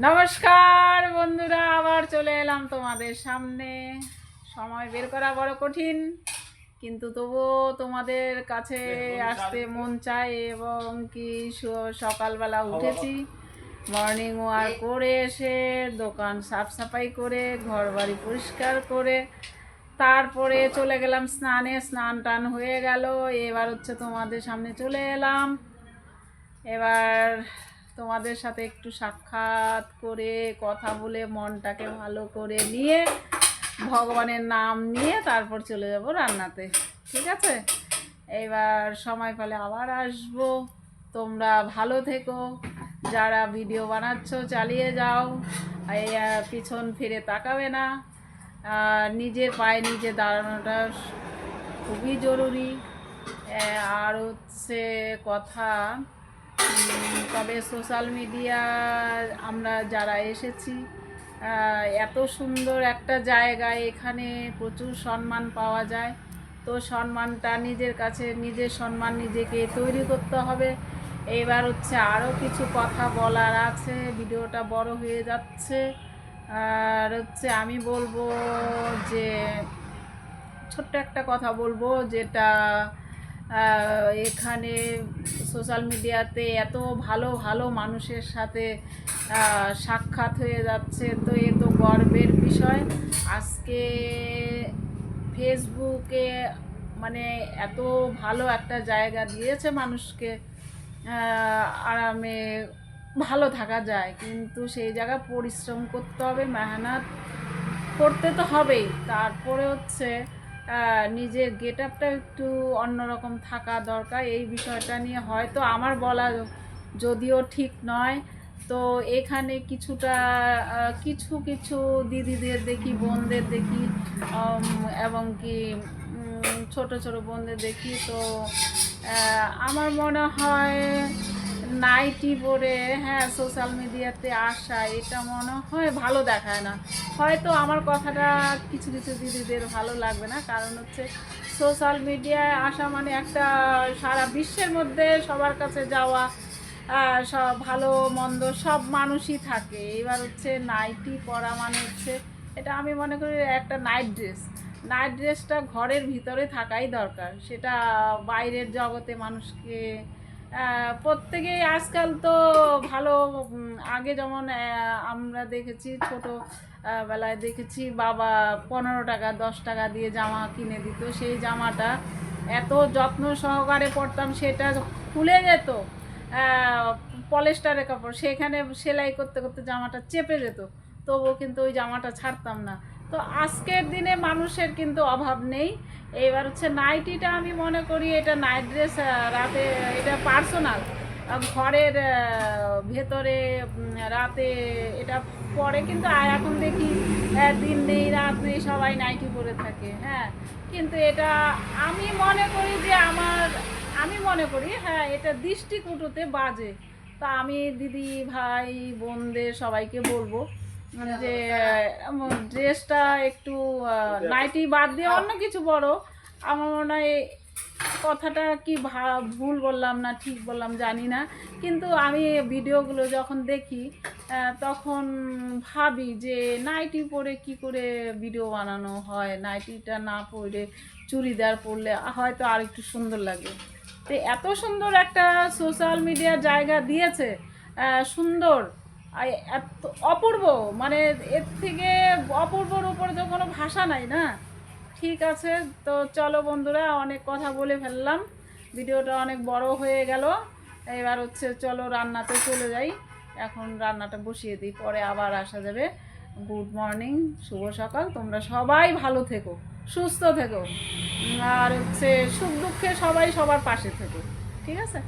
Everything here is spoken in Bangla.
নমস্কার বন্ধুরা, আবার চলে এলাম তোমাদের সামনে। সময় বের করা বড় কঠিন, কিন্তু তবুও তোমাদের কাছে আসতে মন চায়। এবং কি সকালবেলা উঠেছি, মর্নিং ওয়াক করে এসে দোকান সাফ সাফাই করে ঘর বাড়ি পরিষ্কার করে তারপরে চলে গেলাম স্নানে। স্নান টান হয়ে গেল, এবার হচ্ছে তোমাদের সামনে চলে এলাম। এবার তোমাদের সাথে একটু সাক্ষাৎ করে কথা বলে মনটাকে ভালো করে নিয়ে ভগবানের নাম নিয়ে তারপর চলে যাব রান্নাতে। ঠিক আছে, এবার সময় পেলে আবার আসবো। তোমরা ভালো থেকো, যারা ভিডিও বানাচ্ছ চালিয়ে যাও, পিছন ফিরে তাকাবে না। নিজের পায়ে নিজে দাঁড়ানোটা খুবই জরুরি। আর হচ্ছে কথা, তবে সোশ্যাল মিডিয়া আমরা যারা এসেছি, এত সুন্দর একটা জায়গায়, এখানে প্রচুর সম্মান পাওয়া যায়। তো সম্মানটা নিজের কাছে, নিজের সম্মান নিজেকে তৈরি করতে হবে। এইবার হচ্ছে আরও কিছু কথা বলার আছে, ভিডিওটা বড় হয়ে যাচ্ছে। আর হচ্ছে আমি বলবো যে ছোট্ট একটা কথা বলবো, যেটা এখানে সোশ্যাল মিডিয়াতে এত ভালো ভালো মানুষের সাথে সাক্ষাৎ হয়ে যাচ্ছে, তো এ তো গর্বের বিষয়। আজকে ফেসবুকে মানে এত ভালো একটা জায়গা দিয়েছে মানুষকে, আরামে ভালো থাকা যায়, কিন্তু সেই জায়গা পরিশ্রম করতে হবে, মেহনত করতে তো হবেই। তারপরে হচ্ছে নিজের গেট আপটা একটু অন্যরকম থাকা দরকার। এই বিষয়টা নিয়ে হয়তো আমার বলা যদিও ঠিক নয়, তো এখানে কিছুটা কিছু কিছু দিদিদের দেখি, বোনদের দেখি, এবং কি ছোট ছোট বোনদের দেখি, তো আমার মনে হয় নাইটি পরে সোশ্যাল মিডিয়াতে আসা, এটা মনে হয় ভালো দেখায় না। হয়তো আমার কথাটা কিছু কিছু দিদিদের ভালো লাগবে না, কারণ হচ্ছে সোশ্যাল মিডিয়ায় আসা মানে একটা সারা বিশ্বের মধ্যে সবার কাছে যাওয়া, সব ভালো মন্দ সব মানুষই থাকে। এবার হচ্ছে নাইটি পরা মানে হচ্ছে, এটা আমি মনে করি একটা নাইট ড্রেস। নাইট ড্রেসটা ঘরের ভিতরে থাকাই দরকার, সেটা বাইরের জগতে মানুষকে প্রত্যেকেই আজকাল তো ভালো। আগে যেমন আমরা দেখেছি, ছোট বেলায় দেখেছি বাবা 15 টাকা 10 টাকা দিয়ে জামা কিনে দিত, সেই জামাটা এত যত্ন সহকারে পরতাম, সেটা খুলে যেত, পলিস্টারের কাপড়, সেখানে সেলাই করতে করতে জামাটা চেপে যেত, তবুও কিন্তু ওই জামাটা ছাড়তাম না। তো আজকের দিনে মানুষের কিন্তু অভাব নেই। এবার হচ্ছে নাইটিটা আমি মনে করি এটা নাইট ড্রেস, রাতে এটা পার্সোনাল, ঘরের ভেতরে রাতে এটা পরে, কিন্তু এখন দেখি দিন নেই রাত নেই সবাই নাইটি পরে থাকে। কিন্তু এটা আমি মনে করি যে আমি মনে করি এটা দৃষ্টিকটুতে বাজে। তা আমি দিদি ভাই বোনদের সবাইকে বলবো যে ড্রেসটা একটু নাইটি বাদ দিয়ে অন্য কিছু বড়। আমার মনে হয় কথাটা কি ভুল বললাম না ঠিক বললাম জানি না, কিন্তু আমি ভিডিওগুলো যখন দেখি তখন ভাবি যে নাইটি পরে কি করে ভিডিও বানানো হয়। নাইটিটা না পরে চুড়িদার পরলে হয়তো আর একটু সুন্দর লাগে। তো এত সুন্দর একটা সোশ্যাল মিডিয়ার জায়গা দিয়েছে, সুন্দর, এত অপূর্ব, মানে এর থেকে অপূর্বর উপরে তো কোনো ভাষা নাই না। ঠিক আছে, তো চলো বন্ধুরা, অনেক কথা বলে ফেললাম, ভিডিওটা অনেক বড় হয়ে গেল। এবার হচ্ছে চলো রান্নাতে চলে যাই, এখন রান্নাটা বসিয়ে দিই, পরে আবার আসা যাবে। গুড মর্নিং, শুভ সকাল। তোমরা সবাই ভালো থেকো, সুস্থ থেকো, আর হচ্ছে সুখ দুঃখে সবাই সবার পাশে থেকো। ঠিক আছে।